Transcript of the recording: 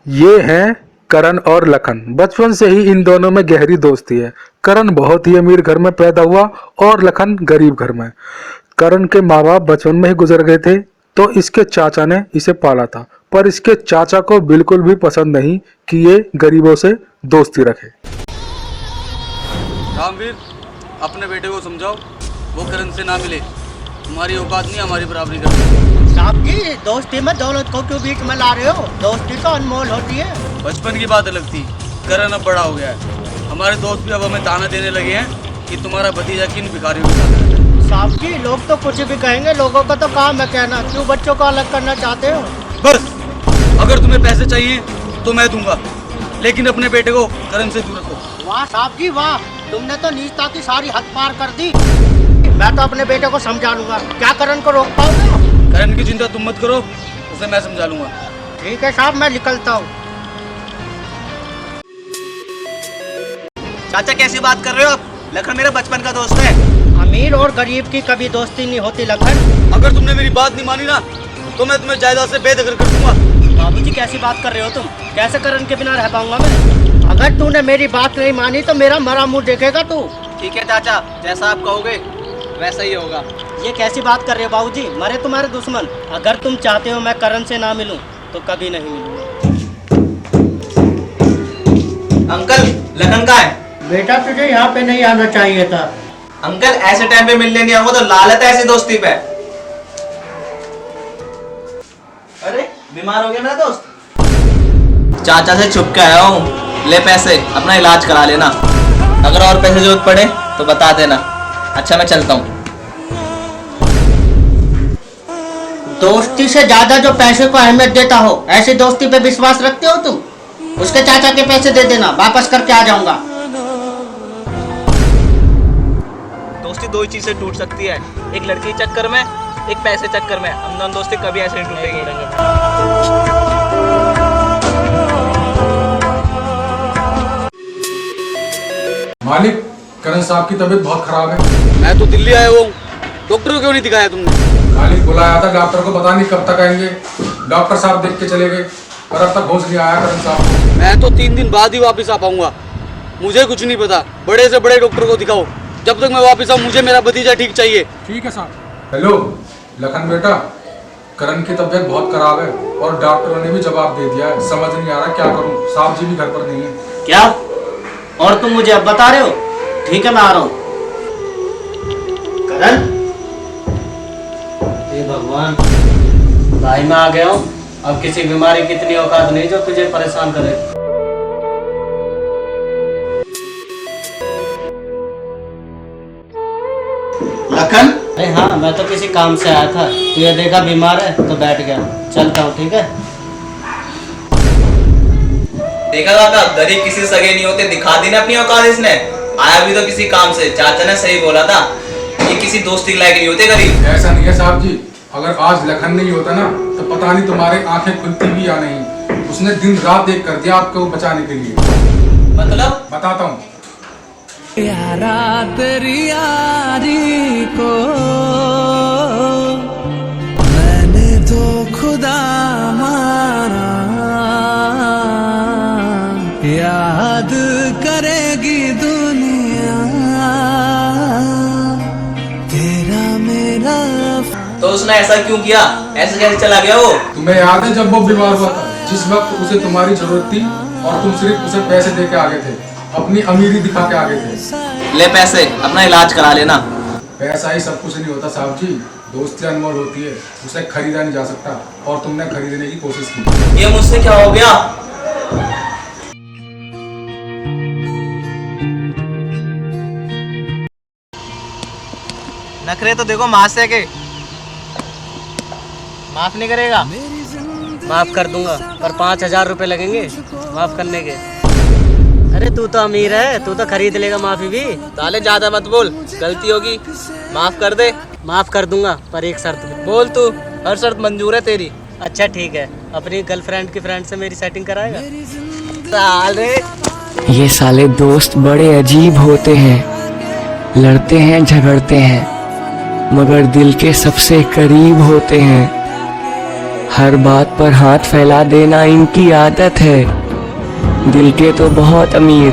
ये हैं करण और लखन। बचपन से ही इन दोनों में गहरी दोस्ती है। करण बहुत ही अमीर घर में पैदा हुआ और लखन गरीब घर में। करण के माँ बाप बचपन में ही गुजर गए थे, तो इसके चाचा ने इसे पाला था। पर इसके चाचा को बिल्कुल भी पसंद नहीं कि ये गरीबों से दोस्ती रखे। रामवीर, अपने बेटे को समझाओ वो करण से ना मिले। तुम्हारी औकात नहीं हमारी बराबरी करनी। साहब जी, दोस्ती में दौलत को क्यों बीच में ला रहे हो? दोस्ती तो अनमोल होती है। बचपन की बात अलग थी, करण अब बड़ा हो गया है। हमारे दोस्त भी अब हमें ताना देने लगे हैं कि तुम्हारा भतीजा किन भिखारियों के साथ रहता है। साहब जी, लोग तो कुछ भी कहेंगे, लोगों का तो काम है कहना। क्यों बच्चों को अलग करना चाहते हो? बस, अगर तुम्हें पैसे चाहिए तो मैं दूंगा, लेकिन अपने बेटे को करण से दूर रखो। वाह साहब जी वाह, तुमने तो नीचता की सारी हद पार कर दी। मैं तो अपने बेटे को समझा लूंगा। क्या करण को रोक पाओगे? करण की चिंता तुम मत करो, उसे मैं समझा लूंगा। ठीक है साहब, मैं निकलता हूँ। चाचा कैसी बात कर रहे हो आप? लखन मेरा बचपन का दोस्त है। अमीर और गरीब की कभी दोस्ती नहीं होती लखन। अगर तुमने मेरी बात नहीं मानी ना तो मैं तुम्हें जायदाद से बेदखल कर दूंगा। बाबूजी, कैसी बात कर रहे हो तुम? कैसे करण के बिना रह पाऊंगा मैं? अगर तूने मेरी बात नहीं मानी तो मेरा मरा मुंह देखेगा तू। ठीक है चाचा, जैसा आप कहोगे वैसा ही होगा। ये कैसी बात कर रहे हो बाबूजी? मरे तुम्हारे दुश्मन। अगर तुम चाहते हो मैं करण से ना मिलूं तो कभी नहीं मिलूंगा। अंकल, लखन कहाँ है? बेटा, तुझे यहाँ पे नहीं आना चाहिए था। अंकल, ऐसे टाइम पे मिलने नहीं आऊंगा तो लालत है ऐसी दोस्ती पे। अरे बीमार हो गया मेरा दोस्त। चाचा से छुप के आया हूँ, ले पैसे, अपना इलाज करा लेना। अगर और पैसे जरूरत पड़े तो बता देना। अच्छा, मैं चलता हूँ। दोस्ती से ज्यादा जो पैसे को अहमियत देता हो, ऐसी दोस्ती पे विश्वास रखते हो तुम? उसके चाचा के पैसे दे देना, वापस करके आ जाऊंगा। दोस्ती दो ही चीज से टूट सकती है, एक लड़की के चक्कर में, एक पैसे चक्कर में। हम दोनों दोस्ती कभी ऐसे नहीं टूटेगी। मालिक, करण साहब की तबीयत बहुत खराब है। मैं तो दिल्ली आया हुआ हूँ, डॉक्टर को क्यों नहीं दिखाया तुमने? मालिक बुलाया था डॉक्टर को, पता नहीं कब तक आएंगे। डॉक्टर साहब देख के चले गए, पर अब तक होश नहीं आया करण साहब को। मैं तो 3 दिन बाद ही वापस आ पाऊंगा। मुझे कुछ नहीं पता, बड़े से बड़े डॉक्टर को दिखाओ। जब तक मैं वापस आऊँ मुझे मेरा भतीजा ठीक चाहिए। ठीक है साहब। हेलो लखन बेटा, करण की तबीयत बहुत खराब है और डॉक्टरों ने भी जवाब दे दिया है। समझ नहीं आ रहा क्या करूं, साहब जी भी घर पर नहीं है। क्या? और तुम मुझे अब बता रहे हो? ठीक है, मैं आ रहा हूँ। करण, हे भगवान, भाई मैं आ गया हूँ। अब किसी बीमारी की इतनी औकात नहीं जो तुझे परेशान करे। लखन, अरे हाँ, मैं तो किसी काम से आया था। तू ये देखा बीमार है तो बैठ गया। चलता हूँ, ठीक है? देखा काका, गरीब किसी से सगे नहीं होते। दिखा दी ना अपनी औकात इसने। आया भी तो किसी काम से। चाचा ने सही बोला था, ये किसी दोस्ती के लायक नहीं होते गरीब। ऐसा नहीं है साहब जी, अगर आज लखन नहीं होता ना तो पता नहीं तुम्हारी आंखें खुलती भी या नहीं। उसने दिन रात एक कर दिया आपको बचाने के लिए। मतलब? बताता हूँ। यारा तेरी यारी को मैंने तो खुदा माना, याद करेगी दुनिया तेरा मेरा। तो उसने ऐसा क्यों किया? ऐसे कैसे चला गया वो? तुम्हें याद है जब वो बीमार हुआ था, जिस वक्त उसे तुम्हारी जरूरत थी और तुम सिर्फ उसे पैसे दे के आगे थे, अपनी अमीरी दिखा के आगे थे। ले पैसे, अपना इलाज करा लेना। पैसा ही सब कुछ नहीं होता साहब जी, दोस्ती अनमोल होती है, उसे खरीदा नहीं जा सकता और तुमने खरीदने की कोशिश की। ये मुझसे क्या हो गया? नखरे तो देखो मासे के। माफ नहीं करेगा? माफ कर दूंगा, पर 5,000 रुपए लगेंगे माफ करने के। अरे तू तो अमीर है, तू तो खरीद लेगा माफी भी। साले ज्यादा मत बोल, गलती होगी, माफ कर दे। माफ कर दूंगा, पर एक शर्त पे। बोल तू, हर शर्त मंजूर है तेरी। अच्छा ठीक है, अपनी गर्लफ्रेंड की फ्रेंड से मेरी सेटिंग कराएगा? साले, ये साले दोस्त बड़े अजीब होते हैं, लड़ते हैं झगड़ते हैं मगर दिल के सबसे करीब होते हैं। हर बात पर हाथ फैला देना इनकी आदत है। दिल के तो बहुत अमीर,